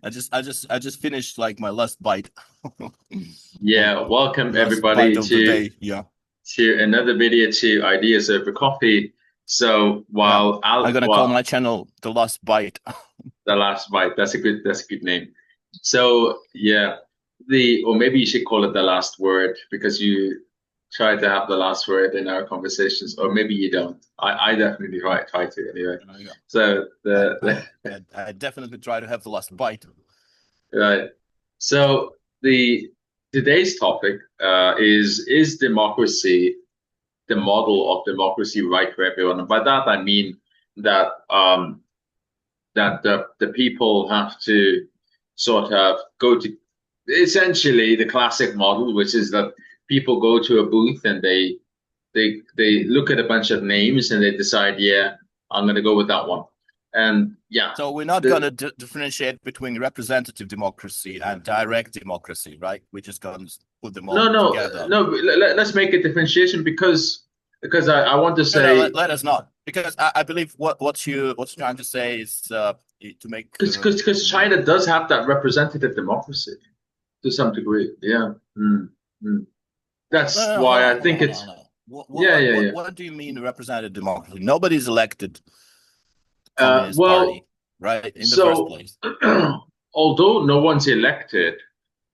I just finished like my last bite. Yeah, welcome Last everybody bite of the day. Yeah. to another video to Ideas Over Coffee. So Yeah. while I'm Al gonna call well my channel The Last Bite. the last bite, that's a good name. So yeah, the or maybe you should call it the last word because you try to have the last word in our conversations, or maybe you don't. I definitely try to anyway. Yeah. So I, the I I definitely try to have the last bite. right. So the today's topic is democracy the model of democracy right for everyone. And by that I mean that that the people have to sort of go to essentially the classic model, which is that people go to a booth and they look at a bunch of names and they decide, yeah, I'm going to go with that one. And yeah, So we're not the, gonna differentiate between representative democracy and direct democracy, right? We're just gonna put them no, all no, together. no. Let's make a differentiation because I want to No, no, say let us not, because I believe what you're trying to say is to make because China does have that representative democracy to some degree. Yeah. Mm, mm. no, That's no, no, hold why on, I hold on, think hold on, it's hold on. What yeah, what yeah, what yeah. what do you mean representative democracy? Nobody's elected Communist Well, Party, right? In the first so place. although no one's elected,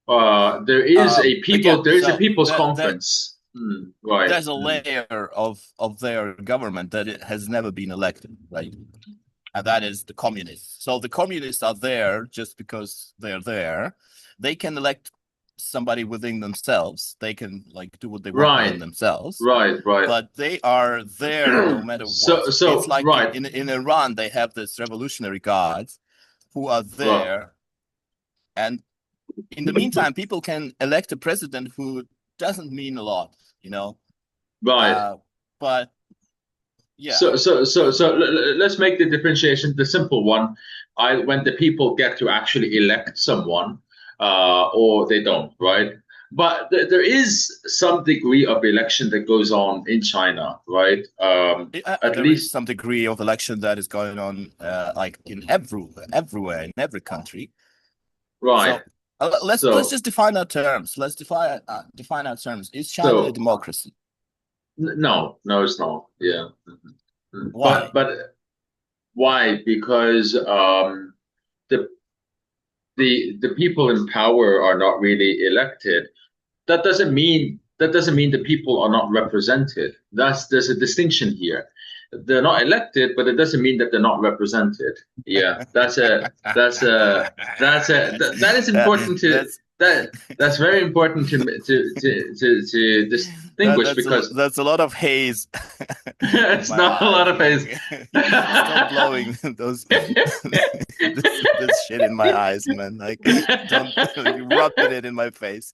there is Again, there is a so people's that conference. Right. there's a layer of their government that it has never been elected, right? And that is the communists. So the communists are there just because they're there. They can elect somebody within themselves. They can like do what they want within Right. themselves, Right. Right. but they are there no matter So what. It's like right. in Iran, they have this revolutionary guards who are Right. there. And in the meantime, people can elect a president who doesn't mean a lot, you know. Right. Uh, but yeah, Let's make the differentiation the simple one. When the people get to actually elect someone, or they don't, right? But there is some degree of election that goes on in China, right? At there is least, some degree of election that is going on, like in everywhere, in every country. right. So let's So, just define our terms. Let's define our terms. Is China a so democracy? no, no, it's not. Yeah. Why? But why? Because the the people in power are not really elected. That doesn't mean the people are not represented. There's a distinction here. They're not elected, but it doesn't mean that they're not represented. Yeah, that is important to That's that's very important to distinguish because that's a lot of haze in it's my not a lot eyes, of man. phase. Stop blowing those this shit in my eyes, man. Like, don't you rubbed it in my face.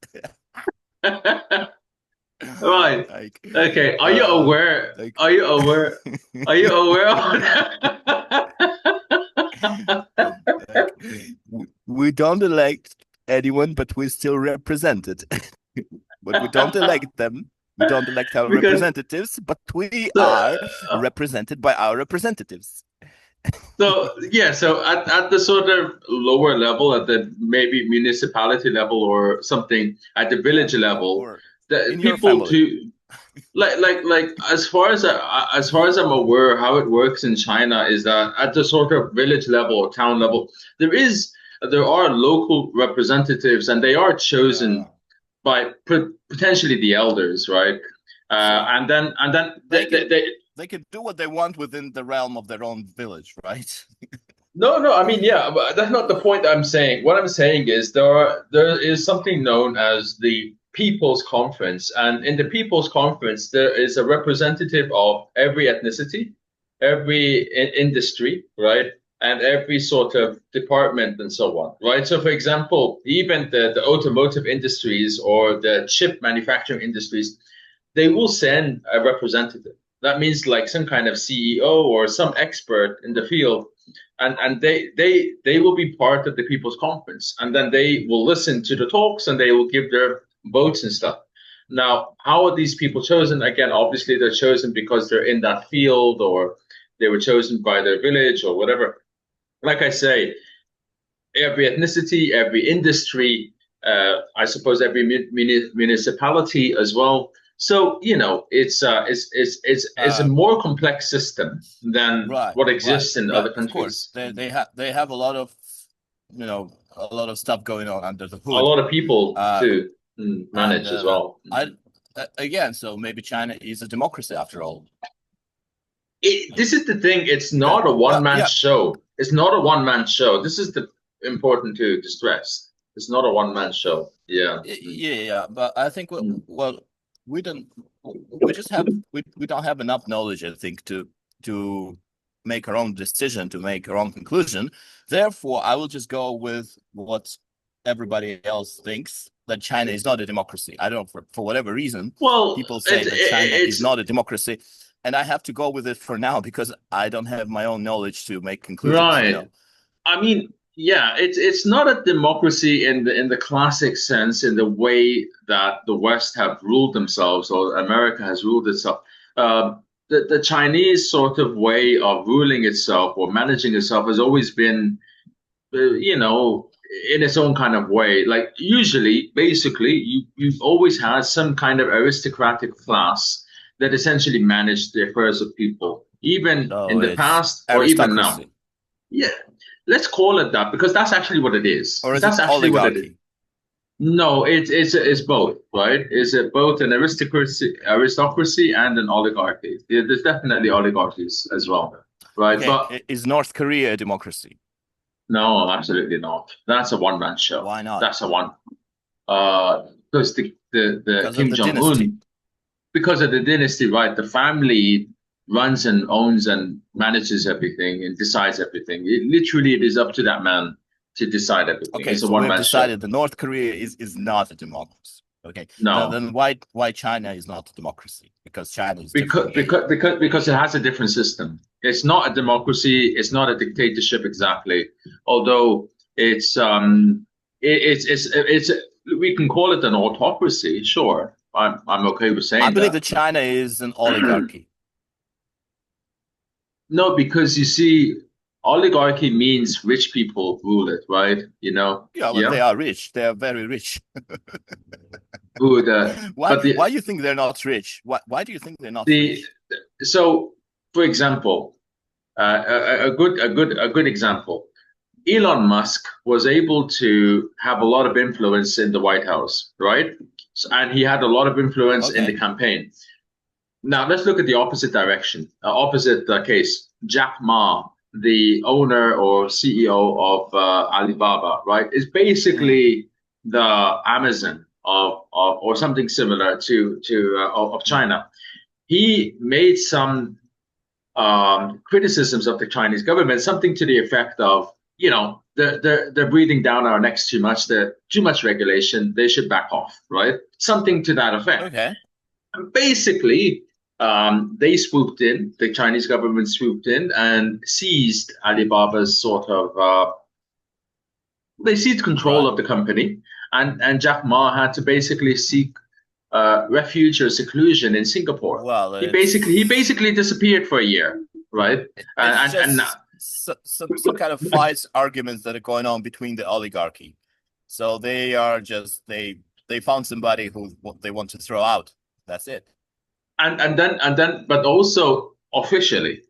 Right. Like, Okay. Are you uh, aware? like Are you aware? Are you aware of like we don't elect anyone, but we're still represented. But we don't elect them. We don't elect our because representatives, but we are uh, represented by our representatives. so yeah, so at the sort of lower level, at the maybe municipality level or something, at the Yeah, village level, or the in your people family. to like as far as I'm aware, how it works in China is that at the sort of village level or town level, there are local representatives and they are chosen Yeah. by potentially the elders, right? So And then they can they can do what they want within the realm of their own village, right? no, I mean, yeah, but that's not the point I'm saying. What I'm saying is there is something known as the People's Conference, and in the People's Conference, there is a representative of every ethnicity, every industry, right, and every sort of department and so on, right. So, for example, even the automotive industries or the chip manufacturing industries, they will send a representative. That means like some kind of CEO or some expert in the field and they will be part of the people's conference and then they will listen to the talks and they will give their votes and stuff. Now, how are these people chosen? Again, obviously they're chosen because they're in that field or they were chosen by their village or whatever. Like I say, every ethnicity, every industry, I suppose every municipality as well. So it's a more complex system than Right, what right, exists in right. other Of course, countries. they have a lot of, a lot of stuff going on under the A hood. lot of people Uh, to and manage as well. I again, so maybe China is a democracy after all. This is the thing. It's Okay. not a Well, one-man yeah, show. It's not a one-man show. This is the important to stress. It's not a one-man show. Yeah. yeah. But I think Mm. we don't we just have we don't have enough knowledge, I think, to make our own decision, to make our own conclusion. Therefore, I will just go with what everybody else thinks, that China is not a democracy. I don't know, for whatever reason, Well, people say that China is it's not a democracy, and I have to go with it for now because I don't have my own knowledge to make conclusions, right. I mean, yeah, it's not a democracy in the classic sense, in the way that the West have ruled themselves or America has ruled itself. The Chinese sort of way of ruling itself or managing itself has always been, in its own kind of way. Like usually, basically, you've always had some kind of aristocratic class that essentially managed the affairs of people, even in So the it's past or even now. aristocracy, Yeah, let's call it that because that's actually what it is. or Because is it that's actually what it is. oligarchy? No, it's both, right? It's both an aristocracy and an oligarchy. There's definitely oligarchies as well, right? Okay, But is North Korea a democracy? no, absolutely not. That's a one-man show. Why not? That's a one. Because the Because of Kim the Jong dynasty. Un, because of the dynasty, right? The family runs and owns and manages everything and decides everything. It is up to that man to decide everything. Okay, It's a so we have one-man show. decided that North Korea is not a democracy. Okay, No, then why China is not a democracy? Because China is different. because it has a different system. It's not a democracy. It's not a dictatorship exactly. Although it's we can call it an autocracy. Sure, I'm okay with I saying believe that. that China is an oligarchy. No, because you see, oligarchy means rich people rule it, right? Yeah, but they Yeah. are rich. They are very rich. Good. Why But why do you think they're not rich? Why do you think they're not the rich? so, for example, a good example. Elon Musk was able to have a lot of influence in the White House, right? And he had a lot of influence in the Okay. campaign. Now let's look at the opposite direction, opposite case. Jack Ma, the owner or CEO of Alibaba, right, is Mm. basically the Amazon of or something similar of Mm. China. He made some criticisms of the Chinese government, something to the effect of, they're breathing down our necks too much. They're too much regulation. They should back off, right? Something to that effect. Okay. And basically, they swooped in. The Chinese government swooped in and seized Alibaba's sort of. They seized control Right. of the company, and Jack Ma had to basically seek refuge or seclusion in Singapore. Well, He basically disappeared for a year, right? it's And just some kind of fights, arguments that are going on between the oligarchy. So they are just they found somebody who they want to throw out. That's it. and then, but also officially,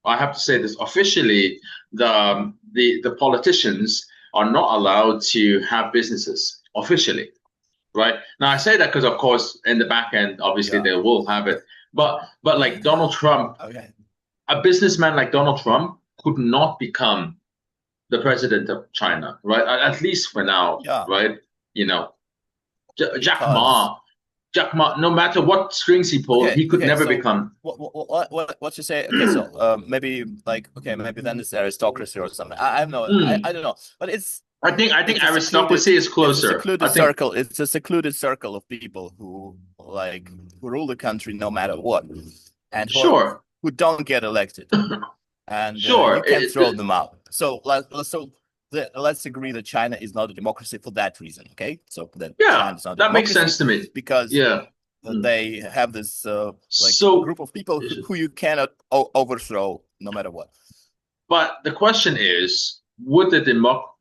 I have to say this officially, the politicians are not allowed to have businesses officially, right? Now I say that because, of course, in the back end, obviously Yeah. they will have it, but like Donald Trump, Okay. a businessman like Donald Trump could not become the president of China, right? At least for now, Yeah. right? You know, Jack Because Ma, no matter what strings he pulled, he could okay. never So become. what you say? Okay. So maybe like okay, maybe then it's aristocracy or something. I have no. I Hmm. don't know. But I think it's a secluded aristocracy is closer. I think circle. It's a secluded circle of people who who rule the country no matter what, and sure, who don't get elected, and you sure. can't throw them out. So let's agree that China is not a democracy for that reason. Okay, so that Yeah, China is not a that makes democracy sense to me. because Yeah. Hmm. they have this So, group of people who you cannot overthrow no matter what. but the question is, would the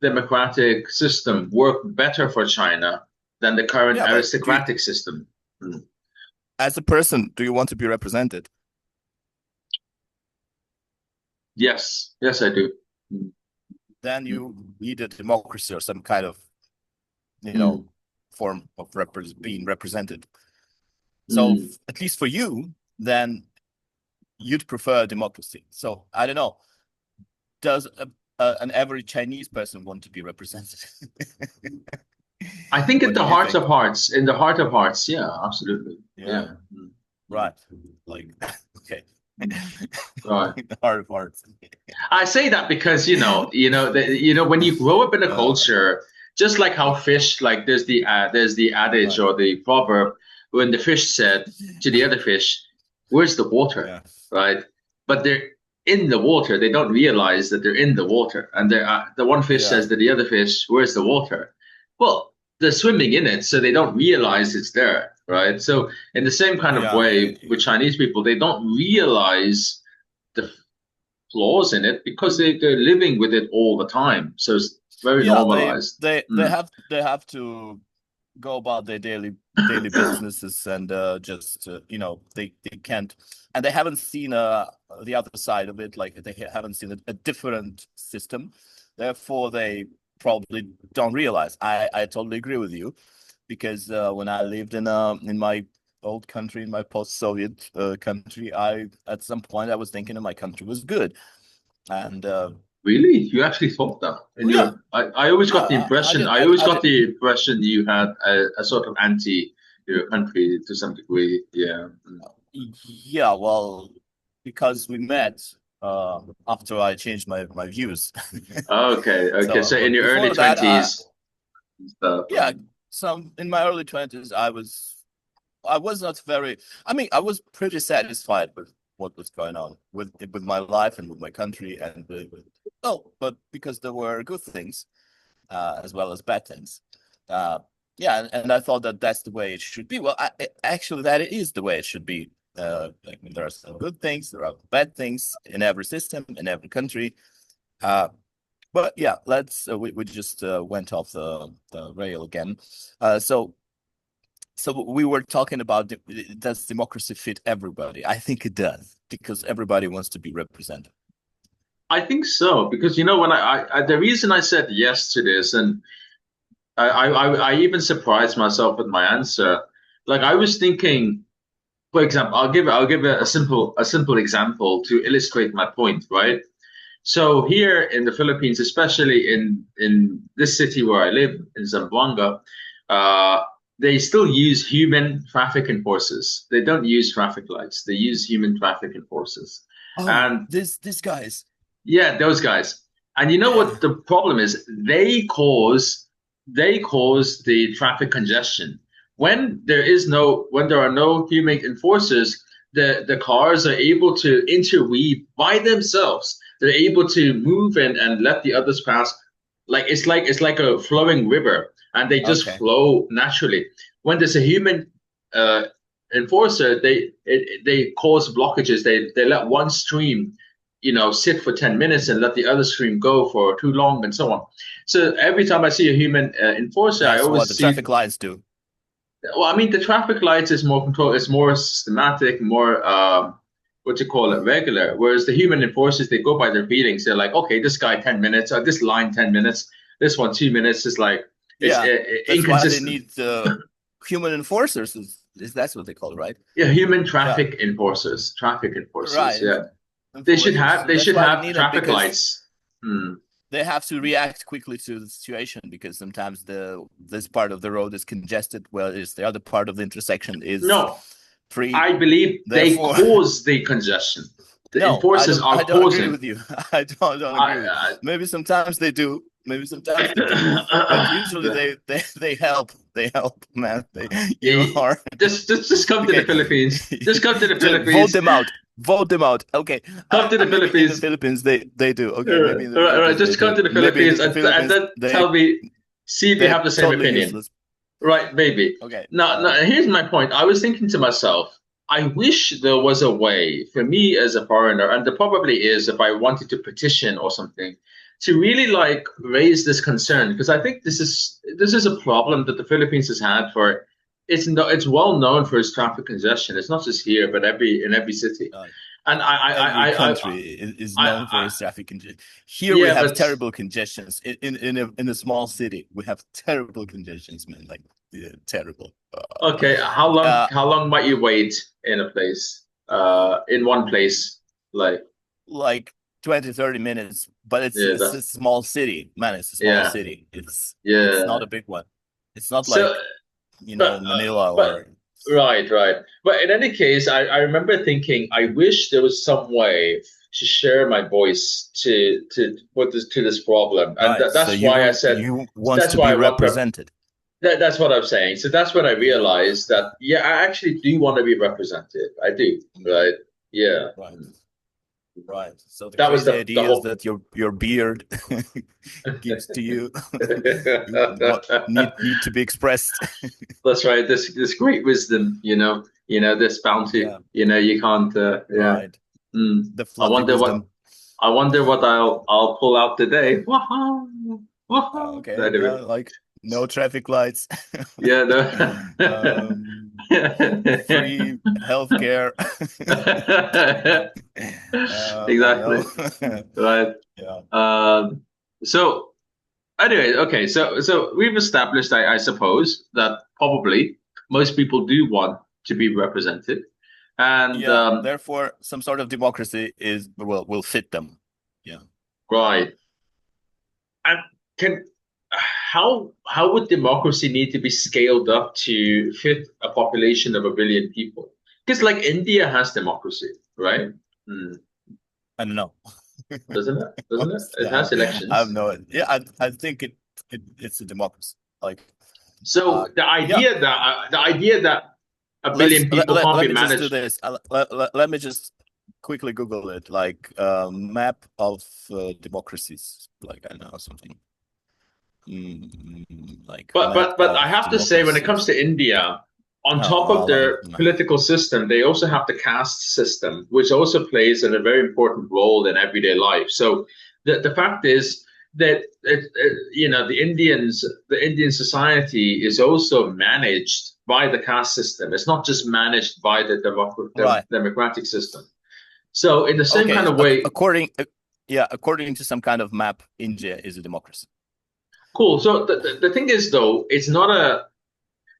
democratic system work better for China than the current Yeah, but aristocratic system? as a person, do you want to be represented? Yes, yes, I do. Then you need a democracy or some kind of, you Mm. know, form of being represented. So Mm. at least for you, then you'd prefer democracy. So I don't know. Does an average Chinese person want to be represented? I think at What the do you heart of think? hearts, in the heart of hearts, yeah, absolutely. Yeah, Yeah. Mm. Mm. right. Like, okay. Right. The heart of hearts. I say that because when you grow up in a Uh, culture, just like how fish, like there's the adage right. or the proverb when the fish said to the other fish, "Where's the water?" Yeah. Right? But they're in the water. They don't realize that they're in the water, and the one fish Yeah. says to the other fish, "Where's the water?" Well, they're swimming in it, so they don't realize it's there. Right? So in the same kind of Yeah. way with Chinese people, they don't realize the flaws in it because they're living with it all the time. So it's very Yeah. normalized. Mm. They have to go about their daily businesses and just they can't, and they haven't seen the other side of it, like they haven't seen a different system, therefore they probably don't realize. I totally agree with you, because when I lived in my old country, in my post-Soviet country, I at some point I was thinking that my country was good, and Really? You actually thought that in yeah, I always got the yeah, impression, I always got the impression you had a sort of anti your country to some degree. Yeah. Mm. yeah, well, because we met after I changed my views. Okay. Okay. So, So in but your early before that, 20s stuff. yeah, some in my early 20s, I was not very. I mean, I was pretty satisfied with what was going on with my life and with my country, and oh, but because there were good things as well as bad things. Uh, yeah, and I thought that that's the way it should be. Well, actually, that is the way it should be. Like, there are some good things, there are bad things in every system, in every country. Uh, but yeah, we just went off the rail again. So we were talking about, does democracy fit everybody? I think it does, because everybody wants to be represented. I think so because when the reason I said yes to this and I even surprised myself with my answer. Like I was thinking, for example, I'll give a simple example to illustrate my point, right? So here in the Philippines, especially in this city where I live in Zamboanga, uh, they still use human traffic enforcers. They don't use traffic lights. They use human traffic enforcers, Oh, and this guys. yeah, those guys. And you know what Yeah. the problem is? They cause the traffic congestion. When there are no human enforcers, the cars are able to interweave by themselves. They're able to move and let the others pass. It's like a flowing river, and they just Okay. flow naturally. When there's a human uh, enforcer, they cause blockages. They let one stream sit for 10 minutes and let the other stream go for too long and so on. So every time I see a human enforcer, I That's what always the see, traffic lights do. well, I mean, the traffic lights is more control, it's more systematic, more, what you call it, regular. Whereas the human enforcers, they go by their feelings. They're like, okay, this guy 10 minutes, this line 10 minutes, this one 2 minutes. It's like, it's Yeah, that's why they inconsistent. need human enforcers. Is that's what they call it, right? Yeah, human Yeah, traffic enforcers. right. Yeah, they should Enforcers. have, they That's should why they have need them, traffic because lights. Hmm. they have to react quickly to the situation, because sometimes this part of the road is congested, whereas the other part of the intersection is No, free. I believe they Therefore, cause the congestion. The no, enforcers are I don't agree causing. with you. I don't agree with you. I, Maybe sometimes they do. Maybe sometimes they do. But usually I, they help. They help, man. You Eh, are just come to the okay. Philippines. Just come to the Vote Philippines. them out. Vote them out. Okay. Come to the Maybe in the Philippines. Philippines they do. Okay, All maybe right, in the all right, all right. Philippines they Just come do. to the Maybe in Philippines the and Philippines then tell me, see if you they're have the same totally opinion. useless. Right, maybe. Okay. Now, here's my point. I was thinking to myself, I wish there was a way for me as a foreigner, and there probably is if I wanted to petition or something, to really like raise this concern, because I think this is a problem that the Philippines has had for it's well known for its traffic congestion. It's not just here, but in every city. Uh, And every country is known for I its traffic congestion. Here we yeah, have but terrible congestions in a small city. We have terrible congestions, man. Like terrible. okay, Uh, how long might you wait in a place? In one place, like like 20, 30 minutes, but yeah, it's a small city, man. It's a small yeah, city. It's not yeah. a big one. It's not So, like but Manila but or right, right. But in any case, I remember thinking, I wish there was some way to share my voice to put this to this problem, and right. So that's why I said you wants that's to why be I want represented. that's what I'm saying. So that's when I Yeah. realized that yeah, I actually do want to be represented. I do, Mhm. right? Yeah. Right. Right. So the That was crazy the idea is whole. that your beard gives to you what need to be expressed. That's right. This great wisdom, this bounty, Yeah. you can't. Yeah. Right. Mm. The I fluffy wonder what wisdom. I wonder what I'll pull out today. Wow. Wow. Okay. Anyway, Like no traffic lights. yeah, no. um, free healthcare. I Exactly. know. Right. Yeah. Um, so anyway, okay, so we've established, I suppose, that probably most people do want to be represented, and Yeah. Therefore, some sort of democracy will fit them. Yeah. right. And can how would democracy need to be scaled up to fit a population of 1 billion people? Because like India has democracy, right? Mm, I don't know. doesn't it? Doesn't it? It Yeah, has I have elections. no idea. Yeah, I think it's a democracy. Like, So yeah. the idea that 1 billion people can't Let be me just do managed. this. Let me just quickly Google it. Like, map of democracies. Like, I know something. Like map But of I have to say, when it comes democracies. to India, on Oh, top of let me. their political system, they also have the caste system, which also plays a very important role in everyday life. So the fact is that the Indian society is also managed by the caste system. It's not just managed by the Right. democratic system. So in the same Okay. kind of way, Yeah, according to some kind of map, India is a democracy. cool. So the thing is, though, it's not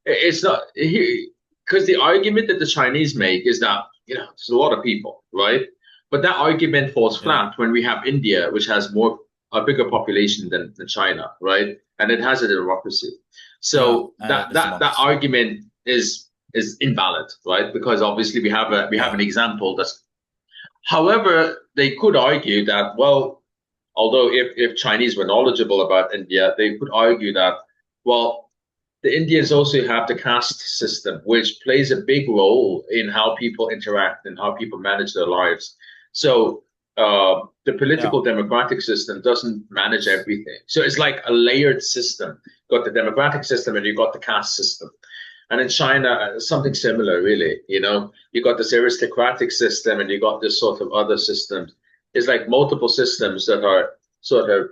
because the argument that the Chinese make is that there's a lot of people, right? But that argument falls Yeah. flat when we have India, which has a bigger population than China, right? And it has a democracy. Yeah, So and that it's that democracy. argument is invalid, right? Because obviously we have Yeah. an example that's. However, they could argue that, well, although if Chinese were knowledgeable about India, they could argue that, well, the Indians also have the caste system, which plays a big role in how people interact and how people manage their lives. So the Yeah. political democratic system doesn't manage everything. So it's like a layered system. You've got the democratic system and you've got the caste system. And in China, something similar, really. You got this aristocratic system and you got this sort of other systems. It's like multiple systems that are sort of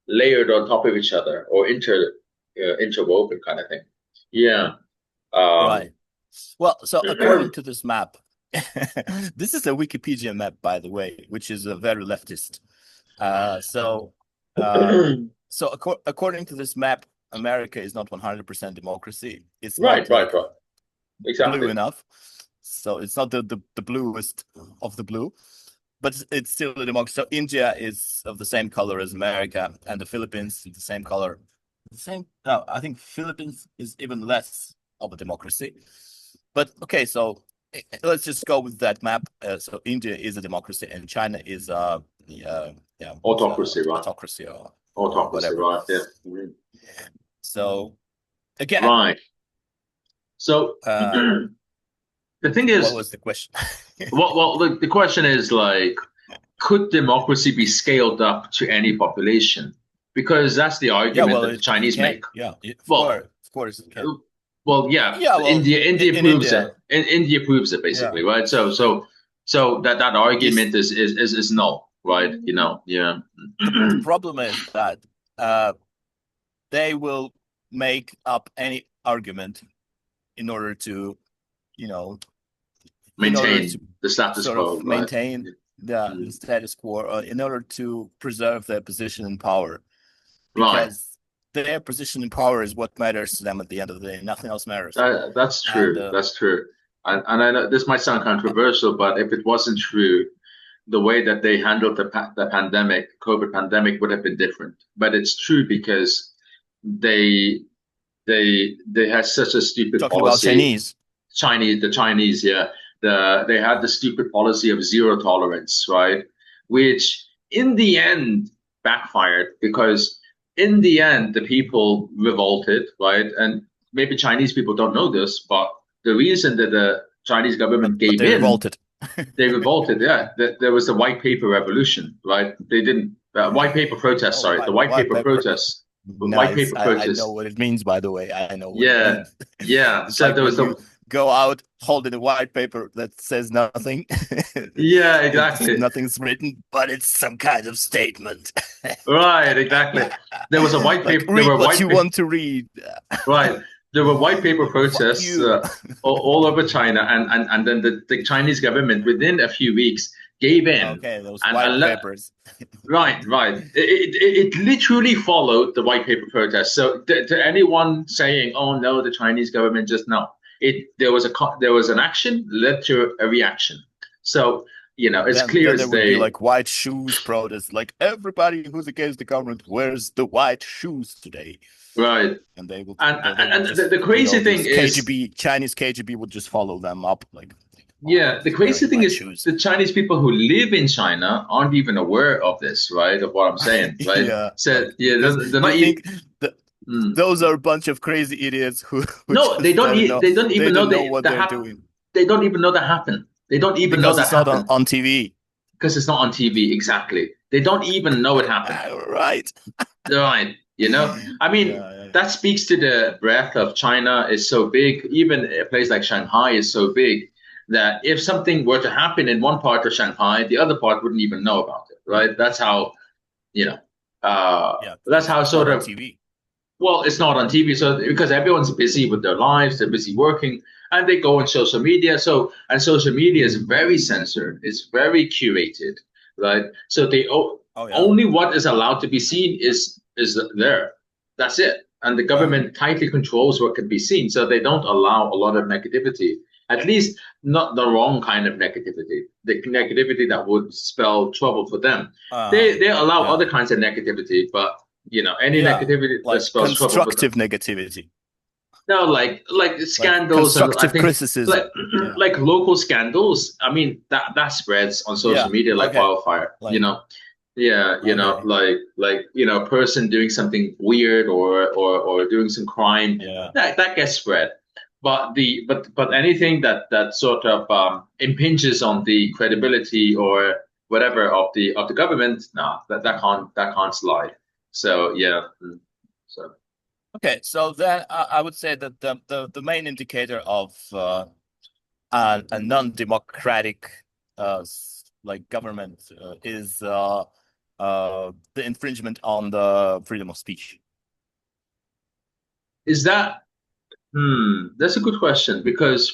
layered on top of each other or interwoven kind of thing. Yeah. Um, Right. Well, so according to this map, this is a Wikipedia map, by the way, which is a very leftist. Uh, so, according to this map, America is not 100% democracy. It's right, not right, like right. blue Exactly. enough. So it's not the bluest of the blue, but it's still a democracy. So India is of the same color as America, and the Philippines is the same color. The same. No, I think Philippines is even less of a democracy. But okay, so let's just go with that map. So India is a democracy, and China is yeah, Autocracy, right? autocracy or Autocracy, whatever. right? Yeah. Mhm. So again, Right. So uh, the thing what is, was the question? the question is like, could democracy be scaled up to any population? Because that's the Yeah, argument well, that the it Chinese can. make. Yeah, Well, of course, it can. yeah, Yeah, well, India in proves it. India, India proves it yeah, basically, right? So that this argument is null. right? Yeah. The problem is that uh, they will make up any argument in order to, you know, in order to Maintain the status sort quo, of right? maintain the Mm. status quo, in order to preserve their position in power, Right. because their position in power is what matters to them at the end of the day. Nothing else matters. That's And true. That's true. And I know this might sound controversial, but if it wasn't true, the way that they handled the pandemic, COVID pandemic, would have been different. But it's true because they they had such a stupid talking about policy. Chinese. The Chinese, yeah, they had the stupid policy of zero tolerance, right? Which in the end backfired because in the end the people revolted, right? And maybe Chinese people don't know this, but the reason that the Chinese but government but gave they in, revolted. they revolted. Yeah, there was the white paper revolution, right? They didn't white paper protest. Oh, Sorry, the white white paper paper. protests. White Nice. paper I know protests. what it means, by the way. I know what it Yeah, means. yeah. It's So like there was when you the go out holding a white paper that says nothing. yeah, It's exactly. nothing's written, but it's some kind of statement. Right, exactly. There was a white Like, paper. There read were what white you pa- want to read. right. There were white paper Fuck protests you. all over China, and then the Chinese government within a few weeks gave in Okay, those and white let papers. right, right. It literally followed the white paper protest. So to anyone saying, "Oh no, the Chinese government just no," there was an action led to a reaction. So it's clear Then as there would be day. like white shoes protest. Like everybody who's against the government wears the white shoes today. Right. And And they would and just, the crazy thing these is, KGB, Chinese KGB would just follow them up, like, why are yeah, the you crazy wearing thing white is shoes? the Chinese people who live in China aren't even aware of this, right? Of what I'm saying, right? Yeah, So like, yeah, because they're they not even. think that Mm. those are a bunch of crazy idiots who No, just don't know, They don't they even know don't know what that they're happened. doing They don't even know that happened. They don't even know because that it's not happened on TV. because it's not on TV. Exactly. They don't even know it happened. Right. Right. I mean, Yeah, yeah, that speaks to the breadth of China is so big. Even a place like Shanghai is so big that if something were to happen in one part of Shanghai, the other part wouldn't even know about it. Right. You know, yeah, that's because how it's not sort on of, TV. well, it's not on TV. So because everyone's busy with their lives, they're busy working and they go on social media. And social media is very censored. It's very curated. Right. So Oh yeah, only what is allowed to be seen is there. That's it. And the yeah, government tightly controls what can be seen, so they don't allow a lot of negativity. At least not the wrong kind of negativity, the negativity that would spell trouble for them. uh, They allow yeah, other kinds of negativity, but any yeah, negativity that like spells trouble for them. constructive negativity, No, like like scandals, and I constructive think like criticism. Yeah, like local scandals. I mean that spreads on social yeah, media like okay, wildfire. like, Yeah, okay, a person doing something weird or doing some crime yeah, that gets spread. But anything that sort of impinges on the credibility or whatever of the government, no, that can't slide. So yeah, so. okay. So then I would say that the main indicator of a non-democratic like government is the infringement on the freedom of speech. Is that that's a good question because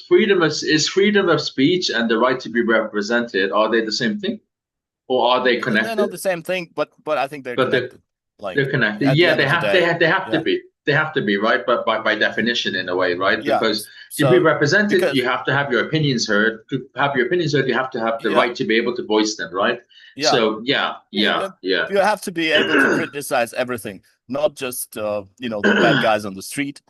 is freedom of speech and the right to be represented, are they the same thing or are they They're not connected? the same thing, but I think they're But connected. they're Like, connected. at the Yeah, end of the day, they have to yeah, be. They have to be, right? But by definition in a way, right? yeah. Because to be So represented, you because have to have your opinions heard. To have your opinions heard, you have to have the yeah, right to be able to voice them, right? yeah, So yeah, yeah, yeah. you have to be able to criticize everything, not just the bad guys on the street,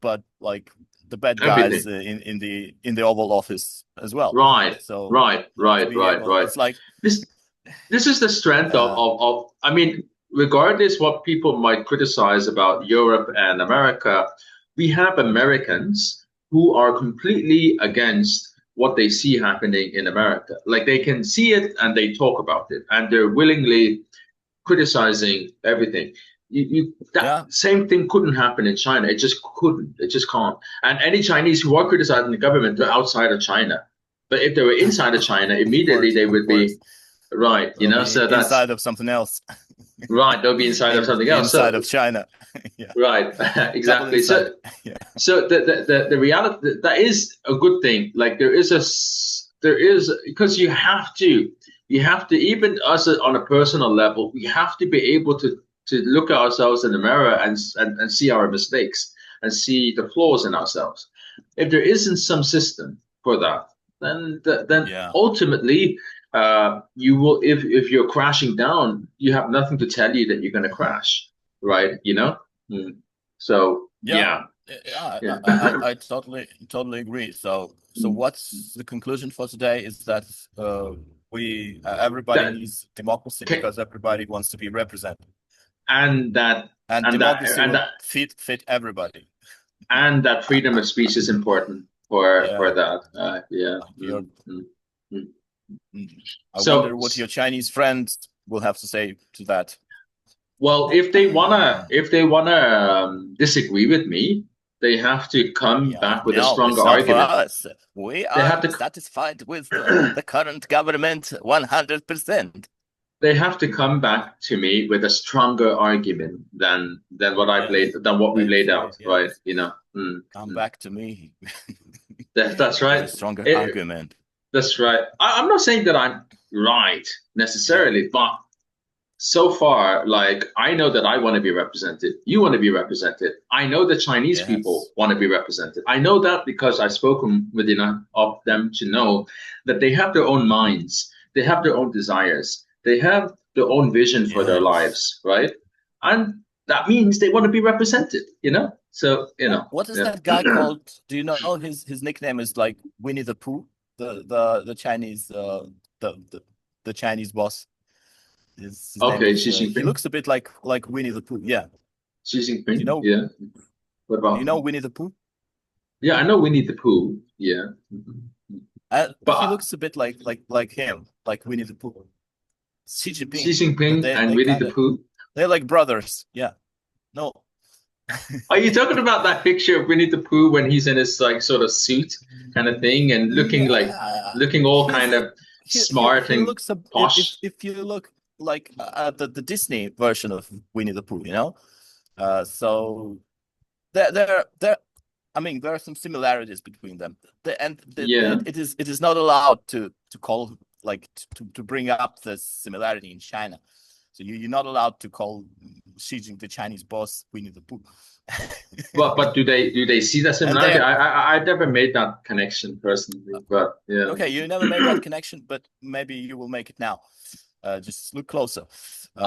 but like the bad guys Everything. in the Oval Office as well. Right, So you have to be able. right. It's like This this is the strength uh, of I mean, regardless what people might criticize about Europe and America, we have Americans who are completely against what they see happening in America. Like they can see it and they talk about it and they're willingly criticizing everything. That yeah, same thing couldn't happen in China. It just couldn't. It just can't. And any Chinese who are criticizing the government, they're outside of China. But if they were inside of China, of immediately course, they of would be course. right. You They'll know, be so that's inside of something else. right. They'll be inside of something else. Inside So of China. Yeah. right, Double exactly. inside. So Yeah. so the reality that is a good thing. Like there is because you have to even us on a personal level, we have to be able to look at ourselves in the mirror and see our mistakes and see the flaws in ourselves. If there isn't some system for that, then Yeah. ultimately you will if you're crashing down, you have nothing to tell you that you're going to crash, right? You know. Mm. So Yeah. yeah, Yeah, yeah. I totally agree. So what's the conclusion for today is that we everybody that needs democracy can, because everybody wants to be represented, and that and and that democracy and will that fit everybody. and that freedom of speech is important for Yeah, that. Yeah. you're, Mm, mm. mm. I wonder So what your Chinese friends will have to say to that. well, if they wanna disagree with me, they have to come Yeah, back with a no, stronger it's not for argument. us. We They are have to satisfied with the current government 100%. they have to come back to me with a stronger argument than Yes, what we've thank laid you. out, right? Yes, You know. come back to me That's with a right. stronger It, argument. that's right. I'm not saying that I'm right Yeah. necessarily, but so far, like I know that I want to be represented. You want to be represented. I know the Chinese people Yes. want to be represented. I know that because I've spoken with enough of them to know that they have their own minds, they have their own desires, they have their own vision for their Yes. lives, right? And that means they want to be represented, you know? So, you know, What is yeah. that guy called? Do you know his nickname is like Winnie the Pooh, the Chinese the Chinese boss. His name Okay, is Xi he Jinping. looks a bit like Winnie the Pooh. Yeah. Xi Do you Jinping, know yeah. What do you about know him? Winnie the Pooh? Yeah, I know Winnie the Pooh. Yeah. Mhm. He But looks a bit like him, like Winnie the Pooh. Xi Xi Jinping, but Jinping and they Winnie kind the of Pooh. they're like brothers. Yeah. No. Are you talking about that picture of Winnie the Pooh when he's in his like sort of suit kind of thing and Yeah, looking all kind he's of smart he and looks a posh? if you look like the Disney version of Winnie the Pooh, you know. So there. I mean, there are some similarities between them, Yeah. it is not allowed to call like to bring up the similarity in China. So you're not allowed to call Xi Jinping the Chinese boss Winnie the Pooh. But do they see that And similarity? they're I never made that connection personally, but yeah. okay. You never made that connection, but maybe you will make it now. Just look closer. Uh,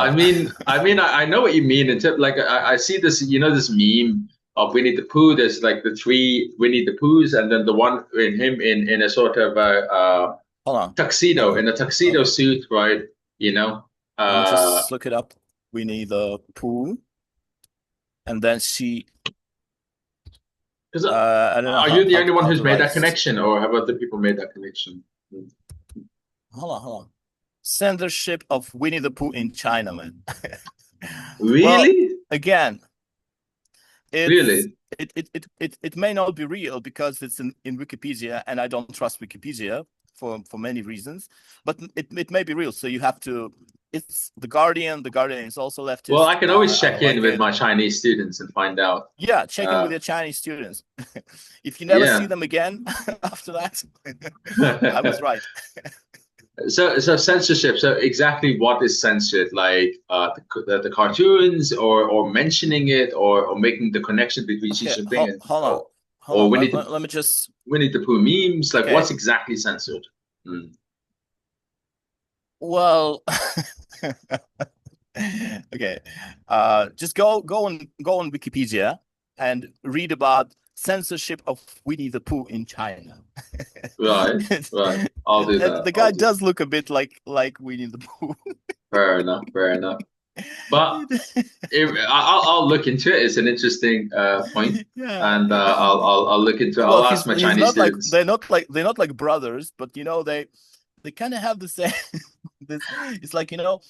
I know what you mean. In terms, like I see this, you know, this meme of Winnie the Pooh. There's like the three Winnie the Poohs, and then the one in him in a sort of hold on, hold tuxedo, on. in a tuxedo Okay, suit, right? You know, let me uh, just look it up. Winnie the Pooh, and then she. because I don't know are you the only one how who's to made write that it. connection, or have other people made that connection? Hold on. Censorship of Winnie the Pooh in China, man. Well, Really, again, it's really? it may not be real because it's in Wikipedia, and I don't trust Wikipedia for many reasons, but it may be real. So you have to. It's the Guardian. The Guardian is also Well, leftist. I can always I check don't in like with it. my Chinese students and find out. Yeah, check in with Uh, your Chinese students. If you never see yeah. them again after that, I was right. So censorship. So exactly what is censored? Like the cartoons, or mentioning it, or making the connection between Xi Okay, Jinping and hold or on. Let me just. Winnie the Pooh memes. Like Okay, what's exactly censored? Mm. well, okay. Just go on Wikipedia and read about censorship of Winnie the Pooh in China. Right, right. I'll do And that. the I'll guy do that. does look a bit like Winnie the Pooh. Fair enough. Fair enough. But I'll look into it. It's an interesting point, Yeah, and I'll look into it. well, I'll ask my he's Chinese not like students. they're not like brothers, but you know they kind of have the same. This it's like, you know,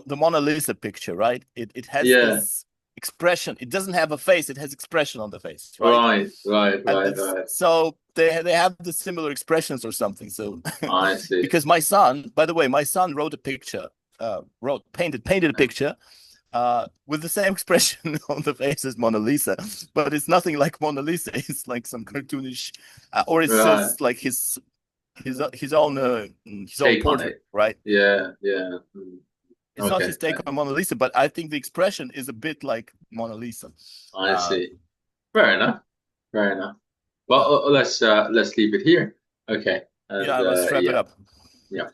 the Mona Lisa picture, right? It has Yeah. this expression. It doesn't have a face. It has expression on the face, right? Right. Right. And Right. it's Right. so. they have the similar expressions or something. So I see. because my son, by the way, my son wrote a picture, painted a picture with the same expression on the face as Mona Lisa, but it's nothing like Mona Lisa. It's like some cartoonish, or it's Right. just like his own Take on portrait, it. right? Yeah, yeah. Mm. It's not Okay, his take on Mona Lisa, but I think the expression is a bit like Mona Lisa. I Uh, see. Fair enough. Fair enough. Well, yeah, let's leave it here. Okay, and yeah. Let's wrap it yeah, up. yeah.